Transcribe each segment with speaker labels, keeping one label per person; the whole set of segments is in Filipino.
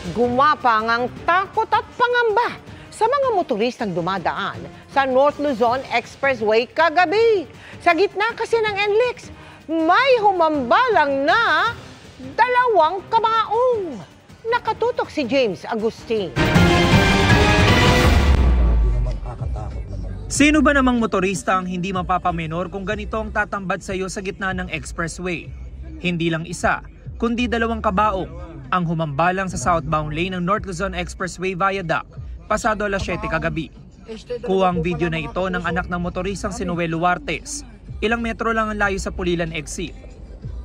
Speaker 1: Gumapang ang takot at pangamba sa mga motoristang dumadaan sa North Luzon Expressway kagabi. Sa gitna kasi ng NLEX, may humambalang na dalawang kabaong. Nakatutok si James Agustin.
Speaker 2: Sino ba namang motorista ang hindi mapapamenor kung ganito ang tatambad sa iyo sa gitna ng expressway? Hindi lang isa, kundi dalawang kabaong ang humambalang sa southbound lane ng North Luzon Expressway Viaduct pasado alas 7 kagabi. Kuwang video na ito ng anak ng motoristang si Noel Luartes. Ilang metro lang ang layo sa Pulilan exit.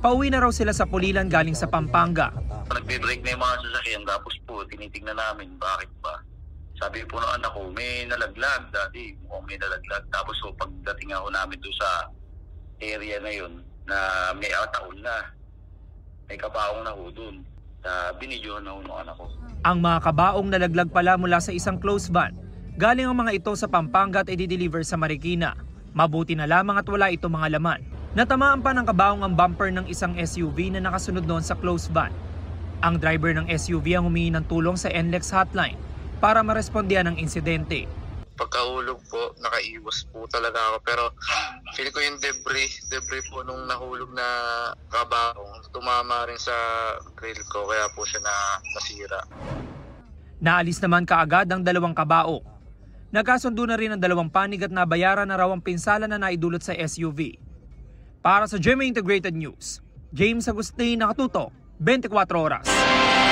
Speaker 2: Pauwi na raw sila sa Pulilan galing sa Pampanga.
Speaker 3: Nagbe-break na yung mga sasakyan tapos po tinitingnan namin bakit ba. Sabi po ng anak ko, may nalaglag dati, mukhang may nalaglag. Tapos so, pagdating ako namin doon sa area na yun, na may ataon na, may kabaong na ho doon. Binidyohan na ho ng anak ko.
Speaker 2: Ang mga kabaong nalaglag pala mula sa isang close van. Galing ang mga ito sa Pampanga at i-deliver sa Marikina. Mabuti na lamang at wala itong mga laman. Natamaan pa ng kabaong ang bumper ng isang SUV na nakasunod doon sa close van. Ang driver ng SUV ang humingi ng tulong sa NLEX hotline para marespondihan ng insidente.
Speaker 4: Pagkahulog po, nakaiwas po talaga ako. Pero feel ko yung debris po nung nahulog na kabaong. Tumama rin sa grill ko, kaya po siya nasira.
Speaker 2: Naalis naman kaagad ang dalawang kabaong. Nagkasundo na rin ang dalawang panig at nabayaran na raw ang pinsala na naidulot sa SUV. Para sa GMA Integrated News, James Agustin, nakatutok, 24 oras.